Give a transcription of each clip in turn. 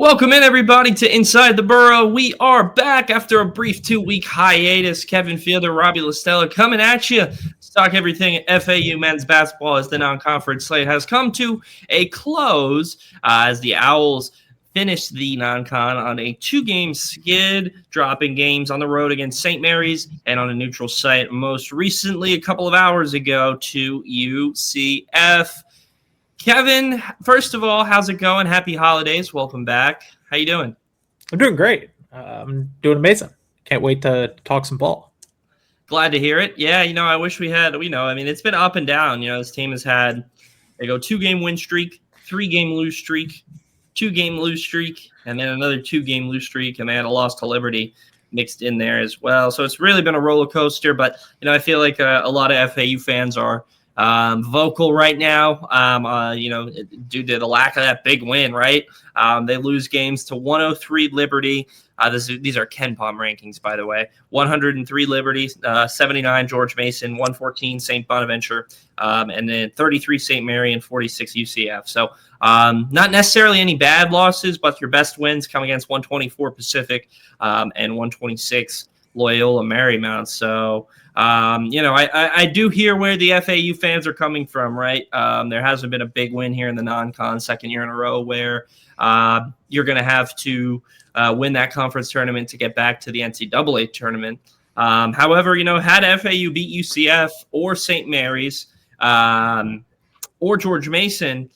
Welcome in, everybody, to Inside the Borough. We are back after a brief 2-week hiatus. Kevin Fielder, Robbie Listella coming at you to talk everything FAU men's basketball as the non-conference slate has come to a close as the Owls finished the non-con on a 2-game skid, dropping games on the road against St. Mary's and on a neutral site most recently a couple of hours ago to UCF. Kevin, first of all, how's it going? Happy holidays. Welcome back. How you doing? I'm doing great. I'm doing amazing. Can't wait to talk some ball. Glad to hear it. Yeah, I wish we had, it's been up and down. This team has had, they go 2-game win streak, 3-game lose streak, 2-game lose streak, and then another 2-game lose streak, and they had a loss to Liberty mixed in there as well. So it's really been a roller coaster, but, I feel like a lot of FAU fans are vocal right now, due to the lack of that big win, right? They lose games to 103 Liberty. These are Ken Palm rankings, by the way. 103 Liberty, 79 George Mason, 114 St. Bonaventure, and then 33 St. Mary and 46 UCF. So not necessarily any bad losses, but your best wins come against 124 Pacific and 126 Loyola Marymount. So I do hear where the FAU fans are coming from, right? There hasn't been a big win here in the non-con, second year in a row where you're going to have to win that conference tournament to get back to the NCAA tournament. However, had FAU beat UCF or St. Mary's or George Mason,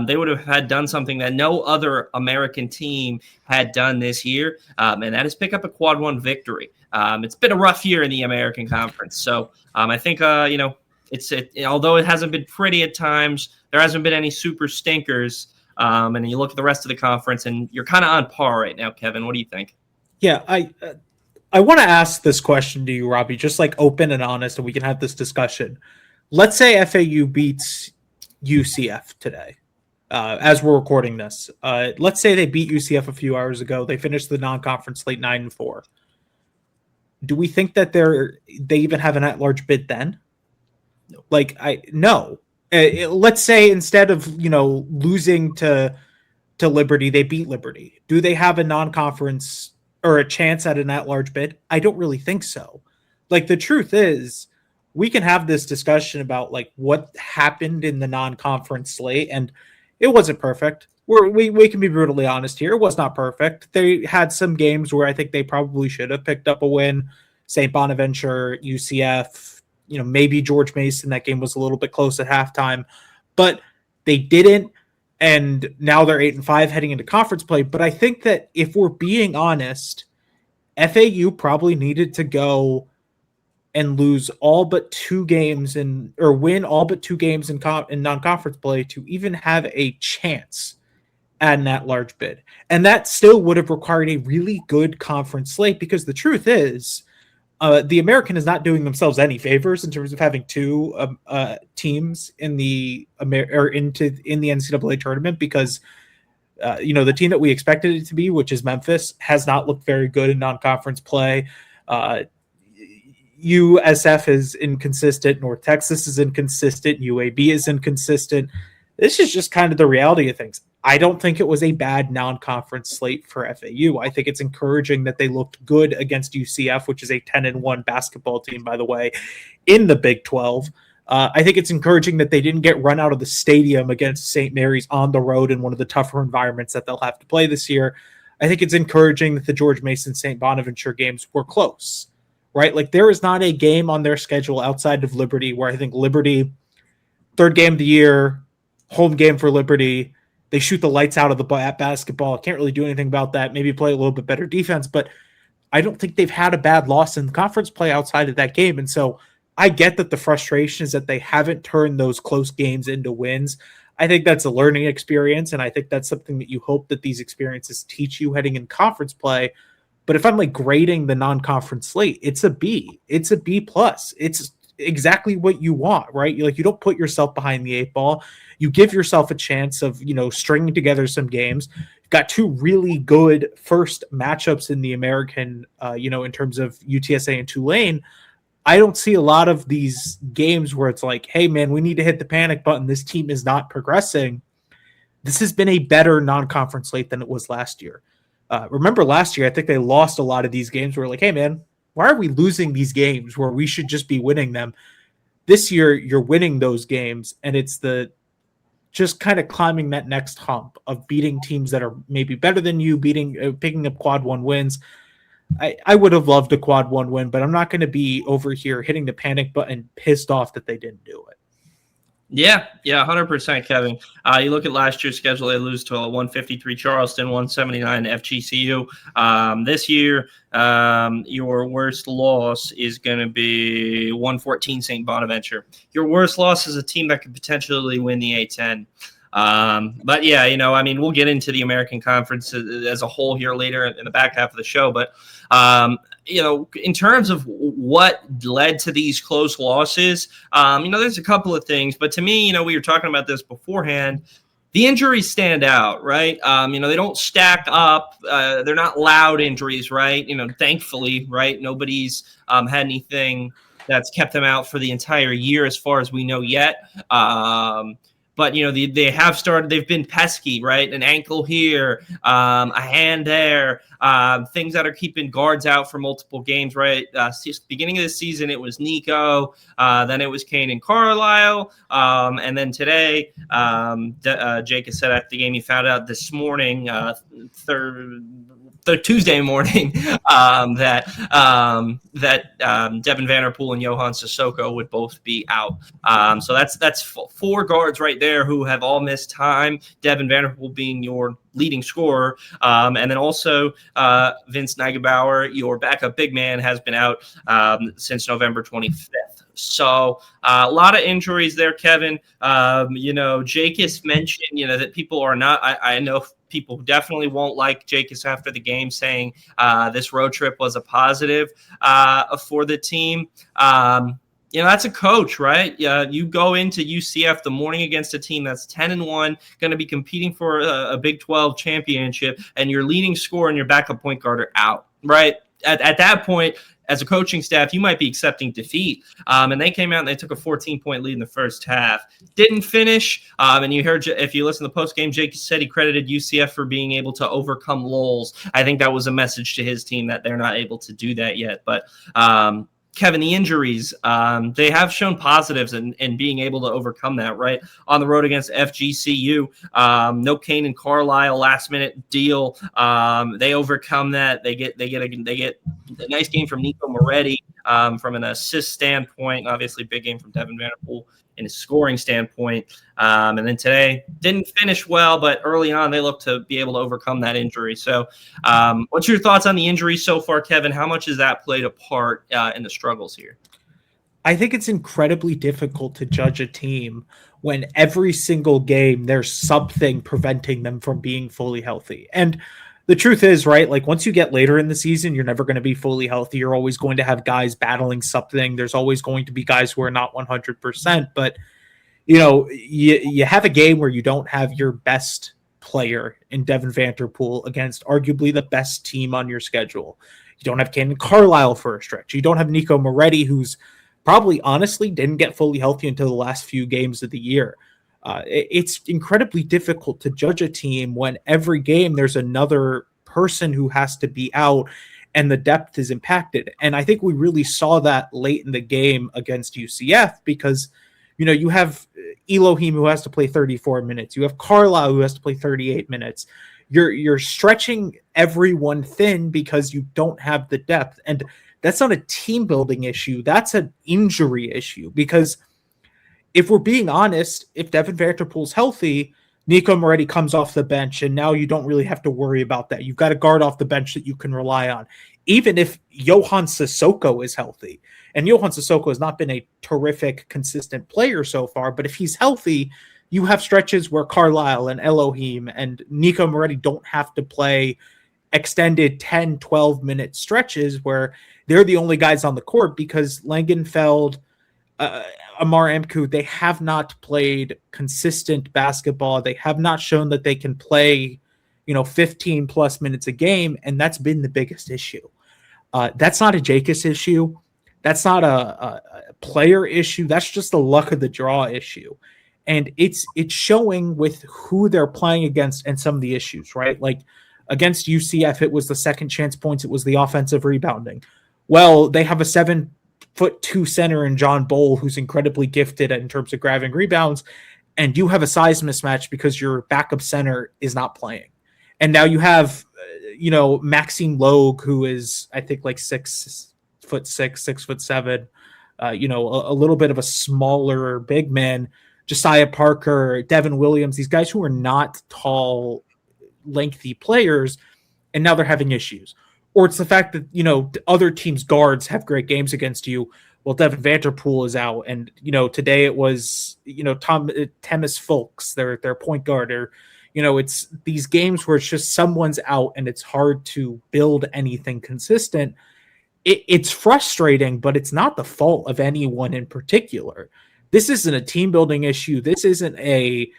they would have had done something that no other American team had done this year, and that is pick up a quad one victory. It's been a rough year in the American Conference. So I think, although it hasn't been pretty at times, there hasn't been any super stinkers. And you look at the rest of the conference and you're kind of on par right now, Kevin. What do you think? Yeah, I want to ask this question to you, Robbie, just like open and honest, and we can have this discussion. Let's say FAU beats UCF today, as we're recording this. Let's say they beat UCF a few hours ago. They finished the non-conference slate 9-4. Do we think that they even have an at-large bid then? No. No. Let's say instead of losing to Liberty, they beat Liberty. Do they have a non-conference or a chance at an at-large bid? I don't really think so. The truth is, we can have this discussion about what happened in the non-conference slate, and it wasn't perfect. We can be brutally honest here. It was not perfect. They had some games where I think they probably should have picked up a win. St. Bonaventure, UCF, maybe George Mason. That game was a little bit close at halftime, but they didn't. And now they're 8-5 heading into conference play. But I think that if we're being honest, FAU probably needed to go and lose all but 2 games or win all but 2 games in non-conference play to even have a chance at an at-large bid. And that still would have required a really good conference slate, because the truth is, the American is not doing themselves any favors in terms of having 2 teams in the NCAA tournament, because the team that we expected it to be, which is Memphis, has not looked very good in non-conference play. USF is inconsistent. North Texas is inconsistent. UAB is inconsistent. This is just kind of the reality of things. I don't think it was a bad non-conference slate for FAU. I think it's encouraging that they looked good against UCF, which is a 10-1 basketball team, by the way, in the Big 12. I think it's encouraging that they didn't get run out of the stadium against St. Mary's on the road in one of the tougher environments that they'll have to play this year. I think it's encouraging that the George Mason St. Bonaventure games were close, right? There is not a game on their schedule outside of Liberty where I think Liberty, 3rd game of the year, home game for Liberty, they shoot the lights out of the basketball. Can't really do anything about that. Maybe play a little bit better defense, but I don't think they've had a bad loss in conference play outside of that game. And so I get that the frustration is that they haven't turned those close games into wins. I think that's a learning experience, and I think that's something that you hope that these experiences teach you heading in conference play. But if I'm grading the non-conference slate, it's a B. It's a B+. It's exactly what you want, right? You don't put yourself behind the 8 ball. You give yourself a chance of, stringing together some games. You've got 2 really good first matchups in the American, in terms of UTSA and Tulane. I don't see a lot of these games where it's hey, man, we need to hit the panic button. This team is not progressing. this has been a better non-conference slate than it was last year. Remember last year, I think they lost a lot of these games. We're like, hey, man, why are we losing these games where we should just be winning them? This year, you're winning those games, and it's the just kind of climbing that next hump of beating teams that are maybe better than you, picking up quad one wins. I would have loved a quad one win, but I'm not going to be over here hitting the panic button, pissed off that they didn't do it. Yeah, 100%, Kevin. You look at last year's schedule; they lose to a 153 Charleston, 179 FGCU. This year, your worst loss is going to be 114 St. Bonaventure. Your worst loss is a team that could potentially win the A10. But yeah, we'll get into the American Conference as a whole here later in the back half of the show. But in terms of what led to these close losses, there's a couple of things. But to me, we were talking about this beforehand. The injuries stand out, right? They don't stack up. They're not loud injuries, right? Thankfully, right? Nobody's had anything that's kept them out for the entire year as far as we know yet. But, they have started, they've been pesky, right? An ankle here, a hand there, things that are keeping guards out for multiple games, right? Beginning of the season, it was Nico, then it was Kane and Carlisle. And then today, Jake has said after the game, he found out this morning, the Tuesday morning that Devin Vanderpool and Johan Sissoko would both be out. So that's four guards right there who have all missed time. Devin Vanderpool being your leading scorer, and then also Vince Neugebauer, your backup big man, has been out since November 25th. So a lot of injuries there, Kevin. Jake has mentioned, that people are not. I know people definitely won't like Jacobs after the game saying this road trip was a positive for the team. That's a coach, right? You go into UCF the morning against a team that's 10-1, going to be competing for a Big 12 championship, and your leading scorer and your backup point guard are out, right? At that point, as a coaching staff, you might be accepting defeat. And they came out and they took a 14-point lead in the first half. Didn't finish. And you heard, if you listen to the post-game, Jake said he credited UCF for being able to overcome lulls. I think that was a message to his team that they're not able to do that yet. But Kevin, the injuries, they have shown positives in being able to overcome that, right? On the road against FGCU, no Kane and Carlisle last-minute deal. They overcome that. They get a nice game from Nico Moretti from an assist standpoint. Obviously, big game from Devin Vanderpool in a scoring standpoint. And then today, didn't finish well, but early on, they looked to be able to overcome that injury. So what's your thoughts on the injury so far, Kevin? How much has that played a part in the struggles here? I think it's incredibly difficult to judge a team when every single game there's something preventing them from being fully healthy. And the truth is, right, like once you get later in the season, you're never going to be fully healthy. You're always going to have guys battling something. There's always going to be guys who are not 100%. But, you have a game where you don't have your best player in Devin Vanderpool against arguably the best team on your schedule. You don't have Cannon Carlisle for a stretch. You don't have Nico Moretti, who's probably honestly didn't get fully healthy until the last few games of the year. It's incredibly difficult to judge a team when every game there's another person who has to be out and the depth is impacted. And I think we really saw that late in the game against UCF because, you have Elohim who has to play 34 minutes. You have Carlisle who has to play 38 minutes. You're stretching everyone thin because you don't have the depth. And that's not a team building issue. That's an injury issue because if we're being honest, if Devin Vanderpool's healthy, Nico Moretti comes off the bench, and now you don't really have to worry about that. You've got a guard off the bench that you can rely on. Even if Johan Sissoko is healthy, and Johan Sissoko has not been a terrific, consistent player so far, but if he's healthy, you have stretches where Carlisle and Elohim and Nico Moretti don't have to play extended 10, 12-minute stretches where they're the only guys on the court because Langenfeld, Amar Amku, they have not played consistent basketball. They have not shown that they can play, 15 plus minutes a game. And that's been the biggest issue. That's not a Jacobs issue. That's not a player issue. That's just a luck of the draw issue. And it's showing with who they're playing against and some of the issues, right? Like against UCF, it was the second chance points, it was the offensive rebounding. Well, they have a 7'2" center in John Bowl who's incredibly gifted in terms of grabbing rebounds, and you have a size mismatch because your backup center is not playing. And now you have, Maxime Logue, who is, I think, like 6'6", 6'7", a little bit of a smaller big man. Josiah Parker, Devin Williams, these guys who are not tall, lengthy players, and now they're having issues. Or it's the fact that, other teams' guards have great games against you. Well, Devin Vanderpool is out, and today it was Temis Folks, their point guard, or it's these games where it's just someone's out and it's hard to build anything consistent. It's frustrating, but it's not the fault of anyone in particular. This isn't a team building issue. This isn't a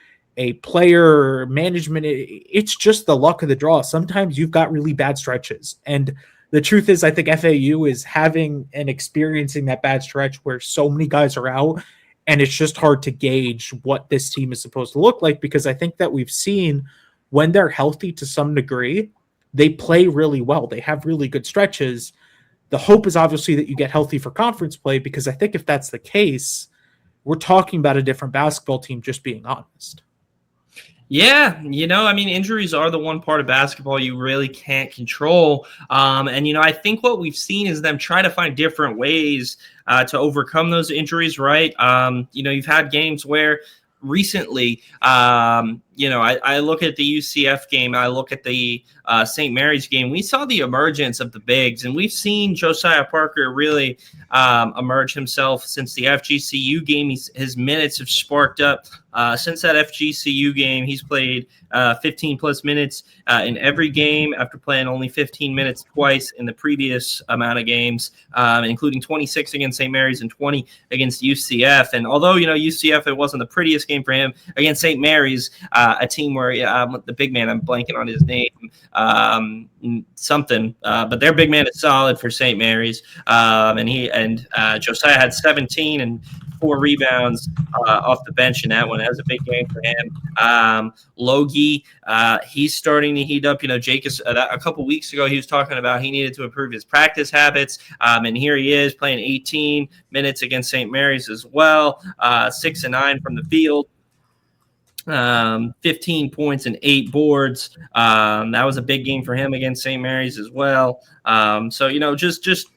player management. It's just the luck of the draw. Sometimes you've got really bad stretches, and the truth is, I think FAU is having and experiencing that bad stretch where so many guys are out, and it's just hard to gauge what this team is supposed to look like, because I think that we've seen when they're healthy to some degree, they play really well. They have really good stretches. The hope is obviously that you get healthy for conference play, because I think if that's the case, we're talking about a different basketball team, just being honest. Yeah, injuries are the one part of basketball you really can't control. And I think what we've seen is them try to find different ways to overcome those injuries, right? You've had games where recently, I look at the UCF game, I look at the St. Mary's game, we saw the emergence of the bigs, and we've seen Josiah Parker really emerge himself since the FGCU game. His minutes have sparked up. Since that FGCU game, he's played 15 plus minutes in every game after playing only 15 minutes twice in the previous amount of games, including 26 against St. Mary's and 20 against UCF. And although, UCF, it wasn't the prettiest game for him, against St. Mary's, a team where the big man, I'm blanking on his name, but their big man is solid for St. Mary's. And Josiah had 17 and 4 rebounds off the bench in that one. That was a big game for him. Logie, he's starting to heat up. Jake is a couple weeks ago, he was talking about he needed to improve his practice habits. And here he is playing 18 minutes against St. Mary's as well. 6 and 9 from the field. 15 points and 8 boards. That was a big game for him against St. Mary's as well. So just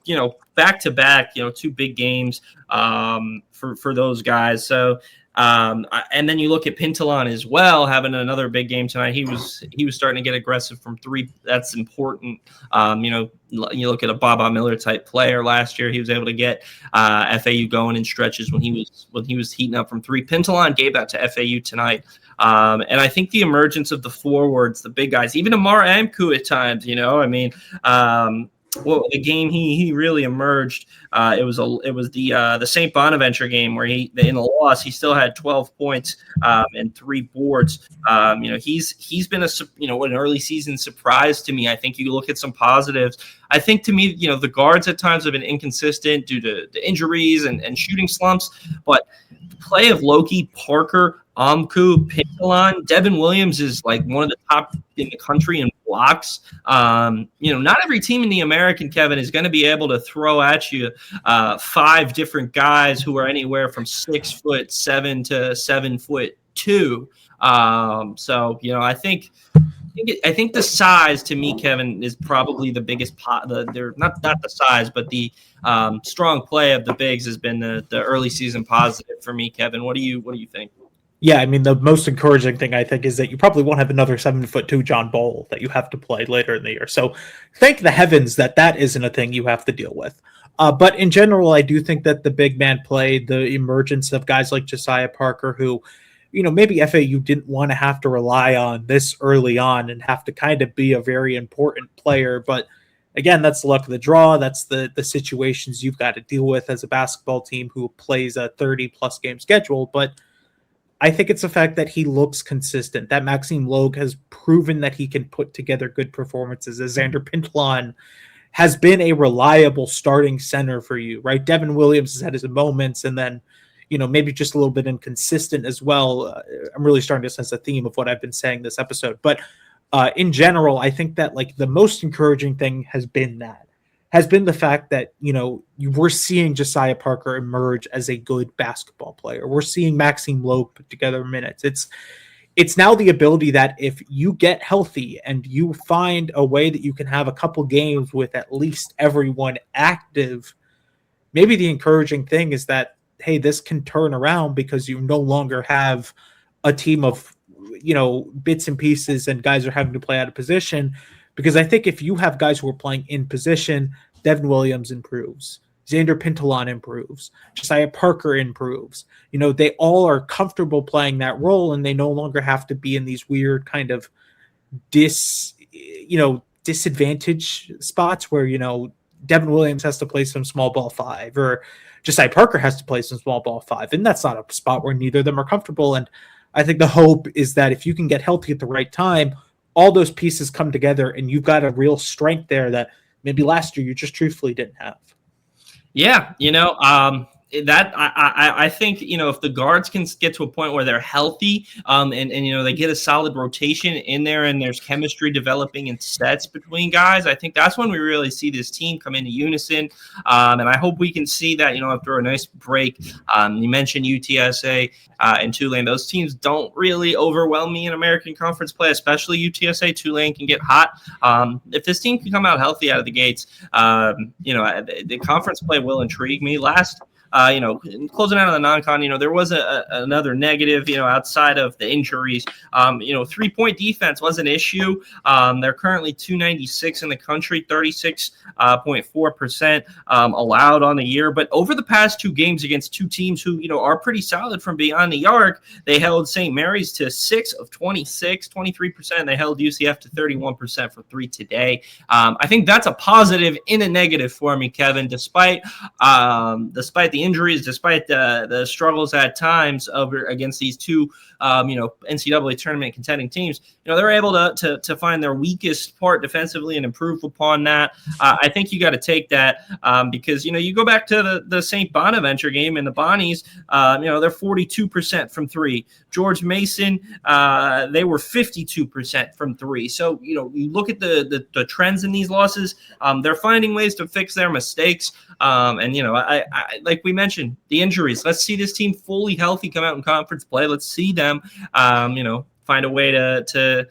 back to back, 2 big games for those guys. So and then you look at Pintalon as well, having another big game tonight. He was starting to get aggressive from 3. That's important. You look at a Baba Miller type player last year. He was able to get FAU going in stretches when he was heating up from 3. Pintalon gave that to FAU tonight. And I think the emergence of the forwards, the big guys, even Amar Amku at times, the game he really emerged. It was the St. Bonaventure game where in the loss he still had 12 points and 3 boards. He's been an early season surprise to me. I think you look at some positives. I think to me, the guards at times have been inconsistent due to the injuries and shooting slumps, but the play of Loki, Parker, Amku, Pintalon, Devin Williams is like one of the top in the country in blocks. Not every team in the American, Kevin, is going to be able to throw at you 5 different guys who are anywhere from 6'7" to 7'2". I think the size to me, Kevin, is probably the biggest not the size, but the strong play of the bigs has been the early season positive for me, Kevin. What do you think? Yeah, I mean, the most encouraging thing I think is that you probably won't have another 7'2" John Bowl that you have to play later in the year. So thank the heavens that isn't a thing you have to deal with. But in general, I do think that the big man play, the emergence of guys like Josiah Parker, who, maybe FAU didn't want to have to rely on this early on and have to kind of be a very important player. But again, that's the luck of the draw. That's the situations you've got to deal with as a basketball team who plays a 30-plus game schedule. But I think it's the fact that he looks consistent, that Maxime Logue has proven that he can put together good performances, as Xander Pintalon has been a reliable starting center for you, right? Devin Williams has had his moments, and then, maybe just a little bit inconsistent as well. I'm really starting to sense a theme of what I've been saying this episode. But in general, I think that like the most encouraging thing has been the fact that, we're seeing Josiah Parker emerge as a good basketball player. We're seeing Maxime Loeb put together minutes. It's now the ability that if you get healthy and you find a way that you can have a couple games with at least everyone active, maybe the encouraging thing is that, hey, this can turn around because you no longer have a team of, bits and pieces and guys are having to play out of position. Because I think if you have guys who are playing in position, Devin Williams improves. Xander Pintalon improves. Josiah Parker improves. They all are comfortable playing that role, and they no longer have to be in these weird kind of disadvantage spots where, Devin Williams has to play some small ball 5 or Josiah Parker has to play some small ball 5. And that's not a spot where neither of them are comfortable. And I think the hope is that if you can get healthy at the right time, all those pieces come together and you've got a real strength there that maybe last year you just truthfully didn't have. Yeah, that I think, if the guards can get to a point where they're healthy, and they get a solid rotation in there and there's chemistry developing in sets between guys, I think that's when we really see this team come into unison. And I hope we can see that, after a nice break. You mentioned UTSA and Tulane. Those teams don't really overwhelm me in American Conference play, especially UTSA. Tulane can get hot. If this team can come out healthy out of the gates, the conference play will intrigue me. Closing out on the non-con, there was another negative, outside of the injuries. 3-point defense was an issue. They're currently 296 in the country, 36.4% allowed on the year. But over the past 2 games against 2 teams who, are pretty solid from beyond the arc, they held St. Mary's to 6 of 26, 23%. They held UCF to 31% for 3 today. I think that's a positive in a negative for me, Kevin, despite the injuries, despite the struggles at times against these 2, NCAA tournament contending teams. They're able to find their weakest part defensively and improve upon that. I think you got to take that because, you go back to the St. Bonaventure game and the Bonnies, they're 42% from 3. George Mason, they were 52% from 3. So, you look at the trends in these losses, they're finding ways to fix their mistakes. I like we mentioned, the injuries. Let's see this team fully healthy come out in conference play. Let's see them, find a way to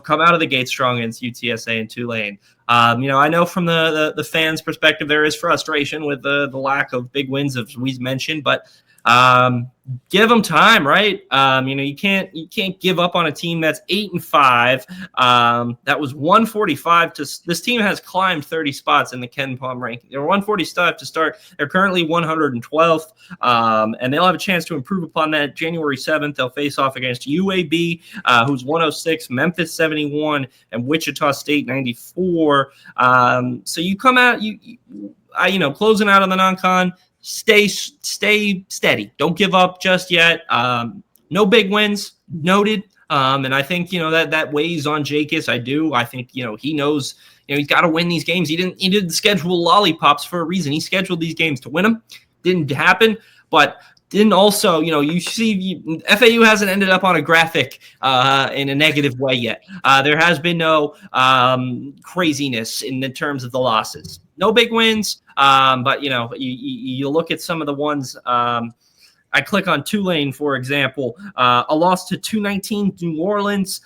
come out of the gate strong against UTSA and Tulane. I know from the fans' perspective, there is frustration with the lack of big wins, as we mentioned, but give them time, right? You can't give up on a team that's 8-5. That was 145 this team has climbed 30 spots in the Ken Palm ranking. They were 145 to start. They're currently 112th, and they'll have a chance to improve upon that. January 7th, they'll face off against UAB, who's 106, Memphis 71, and Wichita State 94. So you come out, closing out on the non-con. Stay steady. Don't give up just yet. No big wins noted. And I think, that weighs on Jacobs. I do. I think, he knows, he's got to win these games. He didn't schedule lollipops for a reason. He scheduled these games to win them. Didn't happen, but didn't also, you see FAU hasn't ended up on a graphic in a negative way yet. There has been no craziness in the terms of the losses. No big wins, but, you look at some of the ones. I click on Tulane, for example, a loss to 219 New Orleans.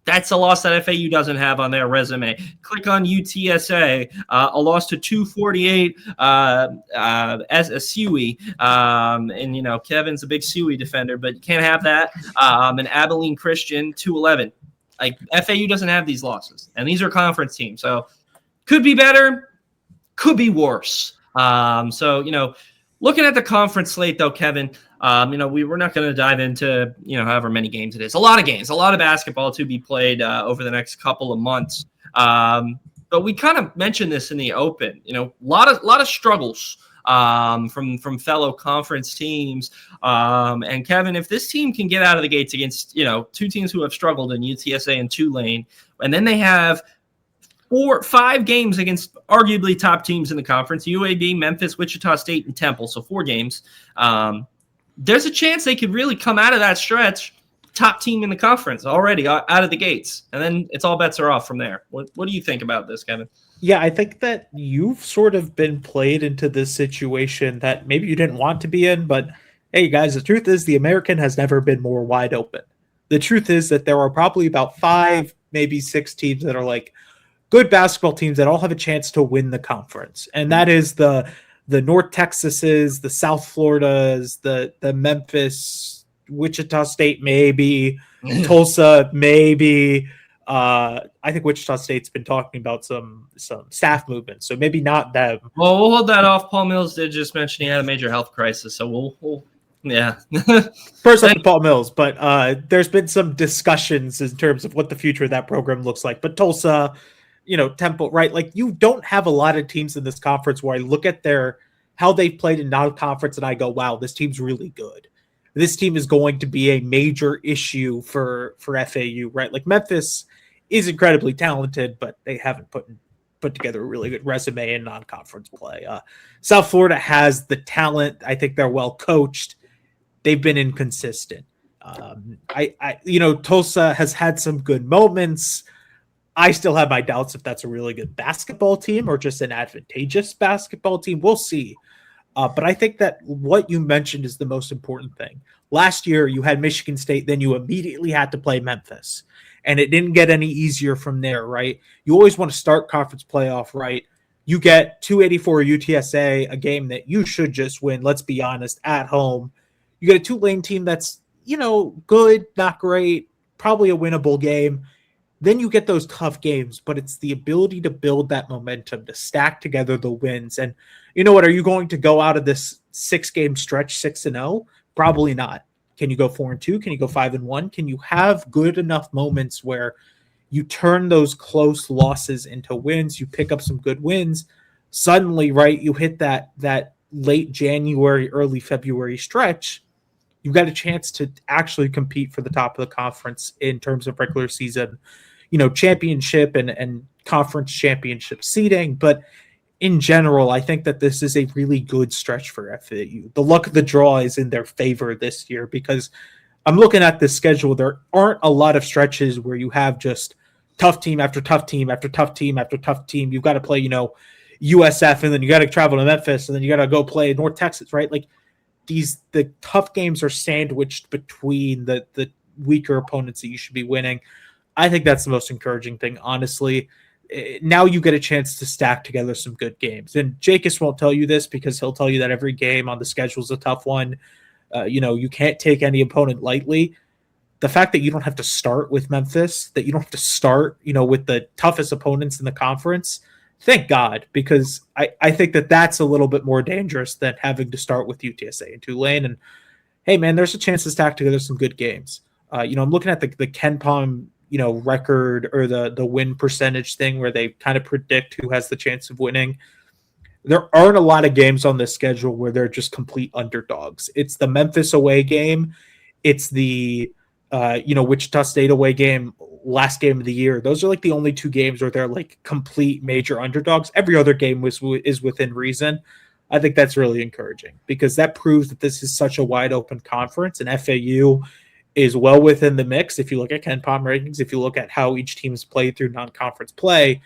That's a loss that FAU doesn't have on their resume. Click on UTSA, a loss to 248 as a Suey. And, Kevin's a big Suey defender, but you can't have that. And Abilene Christian, 211. Like, FAU doesn't have these losses, and these are conference teams. So could be better, could be worse. Looking at the conference slate, though, Kevin, we're not going to dive into, however many games it is. A lot of games, a lot of basketball to be played over the next couple of months. But we kind of mentioned this in the open, a lot of struggles from fellow conference teams. And Kevin, if this team can get out of the gates against, 2 teams who have struggled in UTSA and Tulane, and then they have 5 games against arguably top teams in the conference: UAB, Memphis, Wichita State, and Temple. So 4 games. There's a chance they could really come out of that stretch top team in the conference already out of the gates, and then it's all bets are off from there. What do you think about this, Kevin? Yeah, I think that you've sort of been played into this situation that maybe you didn't want to be in, but hey, guys, the truth is the American has never been more wide open. The truth is that there are probably about 5, maybe 6 teams that are like good basketball teams that all have a chance to win the conference, and that is the North Texases, the South Floridas, the Memphis, Wichita State, maybe Tulsa, maybe. I think Wichita State's been talking about some staff movement, so maybe not them. Well, we'll hold that off. Paul Mills did just mention he had a major health crisis, so we'll yeah. First up to Paul Mills, but there's been some discussions in terms of what the future of that program looks like. But Tulsa, Temple, right? Like, you don't have a lot of teams in this conference where I look at how they've played in non-conference and I go, wow, this team's really good. This team is going to be a major issue for FAU, right? Like, Memphis is incredibly talented, but they haven't put together a really good resume in non-conference play. South Florida has the talent. I think they're well coached. They've been inconsistent. Tulsa has had some good moments. I still have my doubts if that's a really good basketball team or just an advantageous basketball team. We'll see. But I think that what you mentioned is the most important thing. Last year, you had Michigan State, then you immediately had to play Memphis. And it didn't get any easier from there, right? You always want to start conference playoff, right? You get 284 UTSA, a game that you should just win, let's be honest, at home. You get a Tulane team that's, good, not great, probably a winnable game. Then you get those tough games, but it's the ability to build that momentum, to stack together the wins. And you know what? Are you going to go out of this 6-game stretch 6-0? Probably not. Can you go 4-2? Can you go 5-1? Can you have good enough moments where you turn those close losses into wins? You pick up some good wins. Suddenly, right, you hit that late January, early February stretch. You've got a chance to actually compete for the top of the conference in terms of regular season, championship and conference championship seeding. But in general, I think that this is a really good stretch for FAU. The luck of the draw is in their favor this year because I'm looking at this schedule. There aren't a lot of stretches where you have just tough team after tough team after tough team after tough team. You've got to play, USF, and then you got to travel to Memphis, and then you got to go play North Texas, right? Like, the tough games are sandwiched between the weaker opponents that you should be winning. I think that's the most encouraging thing, honestly. Now you get a chance to stack together some good games. And Jacobs won't tell you this because he'll tell you that every game on the schedule is a tough one. You can't take any opponent lightly. The fact that you don't have to start with Memphis, that you don't have to start, with the toughest opponents in the conference, thank God, because I think that that's a little bit more dangerous than having to start with UTSA and Tulane. And hey, man, there's a chance to stack together some good games. I'm looking at the KenPom, record or the win percentage thing where they kind of predict who has the chance of winning. There aren't a lot of games on this schedule where they're just complete underdogs. It's the Memphis away game. It's the Wichita State away game, last game of the year. Those are like the only 2 games where they're like complete major underdogs. Every other game is within reason. I think that's really encouraging because that proves that this is such a wide open conference, and FAU is well within the mix. If you look at KenPom rankings, if you look at how each team has played through non-conference play,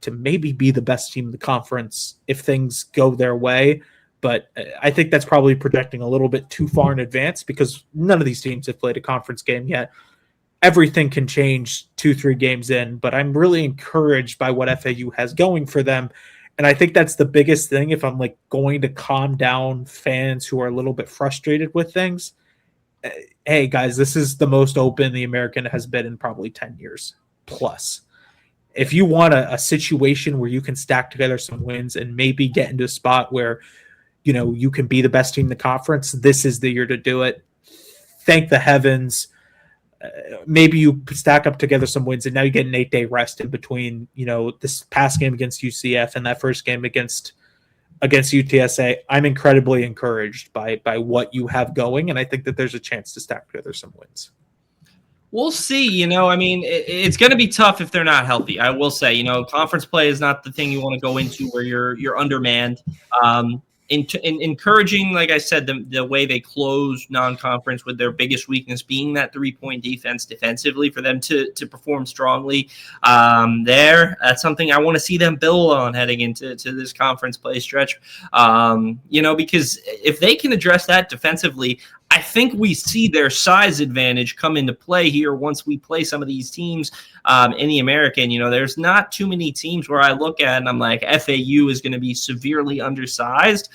to maybe be the best team in the conference if things go their way. But I think that's probably projecting a little bit too far in advance because none of these teams have played a conference game yet. Everything can change 2-3 games in, but I'm really encouraged by what FAU has going for them. And I think that's the biggest thing. If I'm like going to calm down fans who are a little bit frustrated with things, hey guys, this is the most open the American has been in probably 10 years plus. If you want a situation where you can stack together some wins and maybe get into a spot where you can be the best team in the conference, this is the year to do it. Thank the heavens. Maybe you stack up together some wins, and now you get an 8-day rest in between, this past game against UCF and that first game against UTSA. I'm incredibly encouraged by what you have going, and I think that there's a chance to stack together some wins. We'll see. I mean, it's going to be tough if they're not healthy. I will say, conference play is not the thing you want to go into where you're undermanned. Encouraging, like I said, the way they close non-conference with their biggest weakness being that 3-point defense defensively for them to perform strongly there. That's something I want to see them build on heading into this conference play stretch. Because if they can address that defensively, I think we see their size advantage come into play here once we play some of these teams in the American. There's not too many teams where I look at and I'm like, FAU is going to be severely undersized.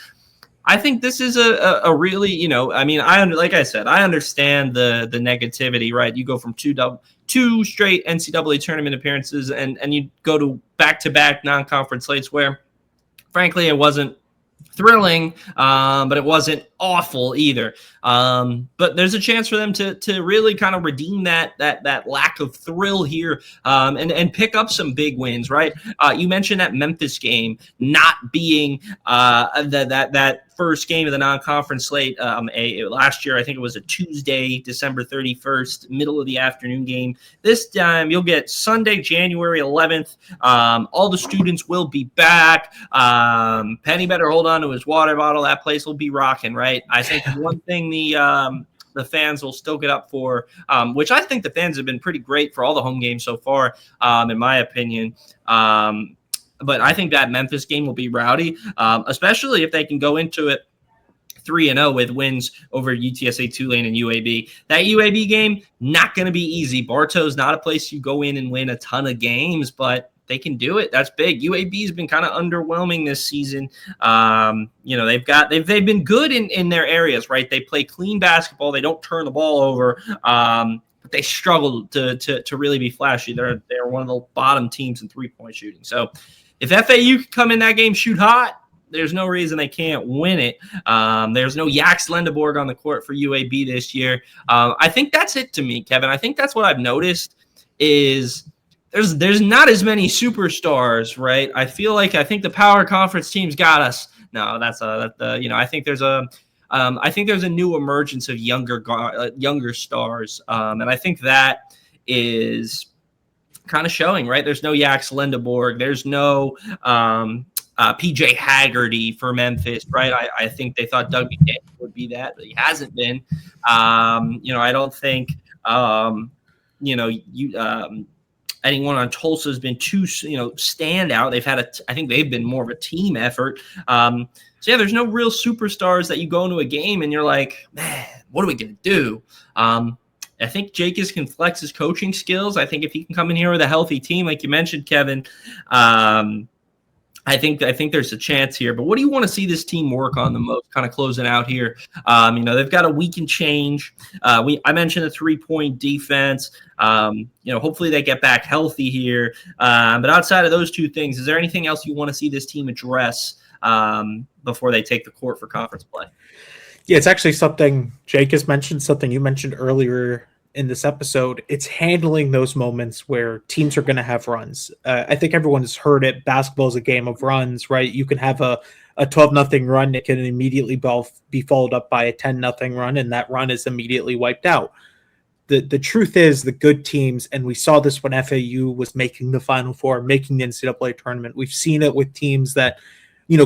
I think this is a really, like I said, I understand the negativity, right? You go from two straight NCAA tournament appearances and you go to back-to-back non-conference slates where, frankly, it wasn't thrilling, but it wasn't awful either. But there's a chance for them to really kind of redeem that lack of thrill here and pick up some big wins, right? You mentioned that Memphis game not being that first game of the non-conference slate. Last year, I think it was a Tuesday, December 31st, middle of the afternoon game. This time, you'll get Sunday, January 11th. All the students will be back. Penny better hold on to his water bottle. That place will be rocking, right? I think one thing the fans will stoke it up for, which I think the fans have been pretty great for all the home games so far, in my opinion. But I think that Memphis game will be rowdy, especially if they can go into it 3-0 with wins over UTSA, Tulane, and UAB. That UAB game, not going to be easy. Bartow's not a place you go in and win a ton of games, but they can do it. That's big. UAB has been kind of underwhelming this season. They've been good in their areas, right? They play clean basketball. They don't turn the ball over. But they struggle to really be flashy. They're one of the bottom teams in 3-point shooting. So if FAU can come in that game, shoot hot, there's no reason they can't win it. There's no Yax Lendeborg on the court for UAB this year. I think that's it to me, Kevin. I think that's what I've noticed is there's not as many superstars, right? I think the power conference teams got us. No, I think there's a new emergence of younger stars, and I think that is kind of showing, right? There's no Yax Lendeborg. There's no PJ Haggerty for Memphis, right? I think they thought Doug McDaniel would be that, but he hasn't been. I don't think anyone on Tulsa has been too stand out. I think they've been more of a team effort. There's no real superstars that you go into a game and you're like, man, what are we gonna do? I think Jacobs can flex his coaching skills. I think if he can come in here with a healthy team, like you mentioned, Kevin, I think there's a chance here. But what do you want to see this team work on the most, kind of closing out here? They've got a week and change. I mentioned the 3-point defense. Hopefully they get back healthy here. But outside of those two things, is there anything else you want to see this team address before they take the court for conference play? Yeah, it's actually something Jake has mentioned, something you mentioned earlier in this episode. It's handling those moments where teams are going to have runs. I think everyone has heard it. Basketball is a game of runs, right? You can have a 12-0 run that can immediately be followed up by a 10-0 run, and that run is immediately wiped out. The truth is the good teams, and we saw this when FAU was making the Final Four, making the NCAA tournament. We've seen it with teams that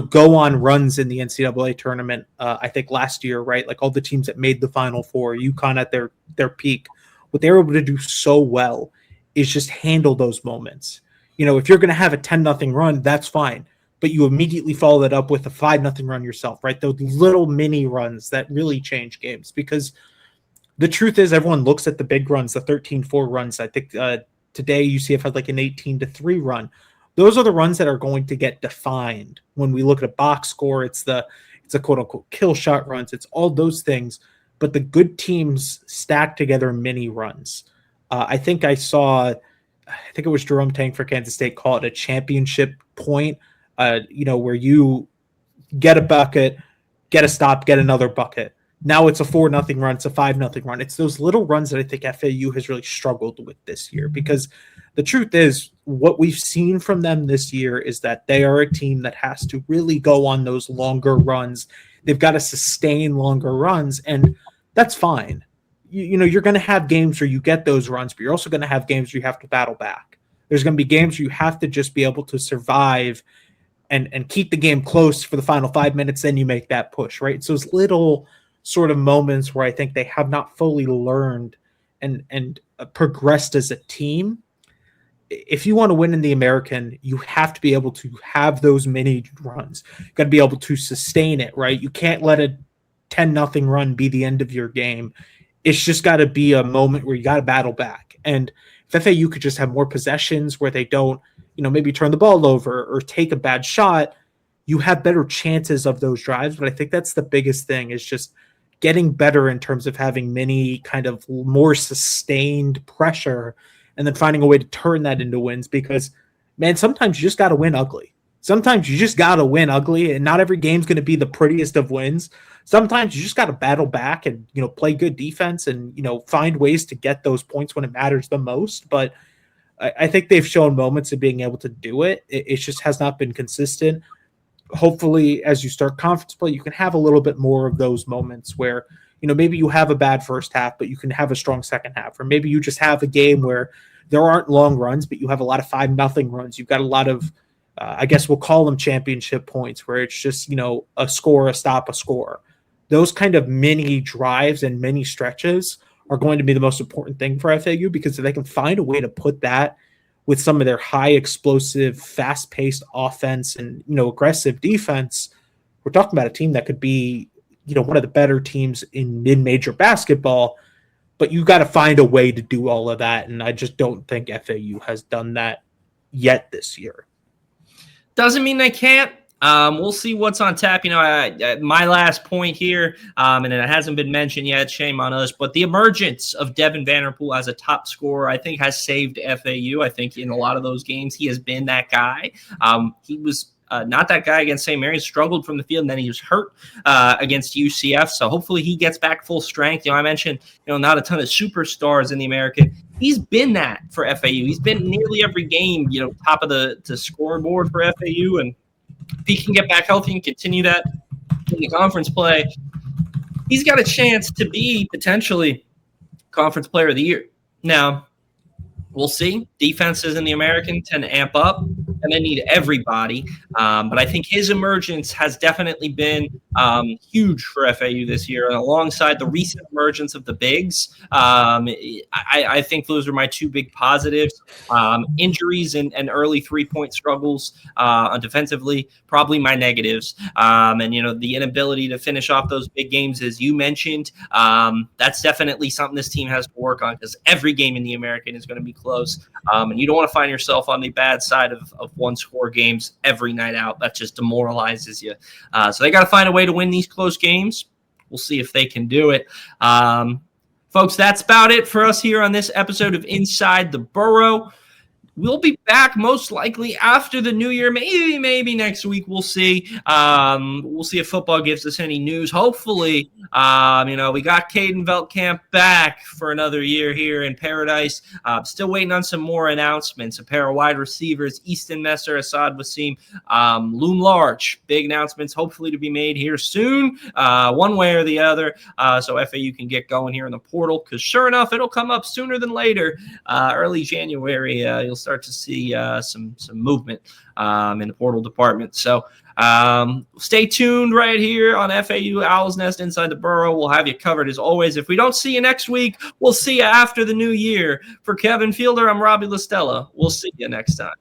go on runs in the NCAA tournament. I think last year, right? Like all the teams that made the Final Four, UConn at their peak, what they were able to do so well is just handle those moments. If you're going to have a 10-0 run, that's fine. But you immediately follow that up with a 5-0 run yourself, right? Those little mini runs that really change games. Because the truth is everyone looks at the big runs, the 13-4 runs. I think today UCF had like an 18-3 run. Those are the runs that are going to get defined when we look at a box score. It's a quote unquote kill shot runs. It's all those things, but the good teams stack together mini runs. I think it was Jerome Tang for Kansas State call it a championship point, where you get a bucket, get a stop, get another bucket. Now it's a 4-0 run. It's a 5-0 run. It's those little runs that I think FAU has really struggled with this year, because the truth is what we've seen from them this year is that they are a team that has to really go on those longer runs. They've got to sustain longer runs, and that's fine. you're going to have games where you get those runs, but you're also going to have games where you have to battle back. There's going to be games where you have to just be able to survive and keep the game close for the final 5 minutes. Then you make that push, right? So it's little sort of moments where I think they have not fully learned and progressed as a team. If you want to win in the American, you have to be able to have those mini runs. You got to be able to sustain it, right? You can't let a 10-0 run be the end of your game. It's just got to be a moment where you got to battle back. And if FAU could just have more possessions where they don't, maybe turn the ball over or take a bad shot, you have better chances of those drives. But I think that's the biggest thing, is just getting better in terms of having many kind of more sustained pressure and then finding a way to turn that into wins. Because, man, sometimes you just got to win ugly. Sometimes you just got to win ugly, and not every game's going to be the prettiest of wins. Sometimes you just got to battle back and, play good defense and, find ways to get those points when it matters the most. But I think they've shown moments of being able to do it. It just has not been consistent. Hopefully, as you start conference play, you can have a little bit more of those moments where, maybe you have a bad first half, but you can have a strong second half. Or maybe you just have a game where there aren't long runs, but you have a lot of 5-0 runs. You've got a lot of, I guess we'll call them championship points, where it's just, a score, a stop, a score. Those kind of mini drives and mini stretches are going to be the most important thing for FAU, because if they can find a way to put that with some of their high explosive, fast-paced offense and, aggressive defense, we're talking about a team that could be, one of the better teams in mid-major basketball. But you got to find a way to do all of that, and I just don't think FAU has done that yet this year. Doesn't mean they can't. We'll see what's on tap. My last point here, and it hasn't been mentioned yet, shame on us, but the emergence of Devin Vanderpool as a top scorer, I think, has saved FAU. I think in a lot of those games, he has been that guy. He was not that guy against St. Mary's, struggled from the field, and then he was hurt against UCF. So hopefully he gets back full strength. I mentioned, not a ton of superstars in the American. He's been that for FAU. He's been nearly every game, top of the scoreboard for FAU. And if he can get back healthy and continue that in the conference play, he's got a chance to be potentially Conference Player of the Year. Now, we'll see. Defenses in the American tend to amp up, and they need everybody. But I think his emergence has definitely been huge for FAU this year. And alongside the recent emergence of the bigs, I think those are my two big positives. Injuries and early three-point struggles defensively, probably my negatives. And, the inability to finish off those big games, as you mentioned, that's definitely something this team has to work on, because every game in the American is going to be close. And you don't want to find yourself on the bad side of one-score games every night out. That just demoralizes you. So they got to find a way to win these close games. We'll see if they can do it. Folks, that's about it for us here on this episode of Inside the Borough. We'll be back most likely after the new year, maybe next week. We'll see. We'll see if football gives us any news. Hopefully, we got Caden Veltkamp back for another year here in Paradise. Still waiting on some more announcements. A pair of wide receivers, Easton Messer, Assad Wasim, loom large. Big announcements hopefully to be made here soon, one way or the other, so FAU can get going here in the portal, because sure enough, it'll come up sooner than later. Early January, you'll start to see some movement in the portal department. So stay tuned right here on FAU Owl's Nest Inside the Borough. We'll have you covered as always. If we don't see you next week, we'll see you after the new year. For Kevin Fielder, I'm Robbie LaStella. We'll see you next time.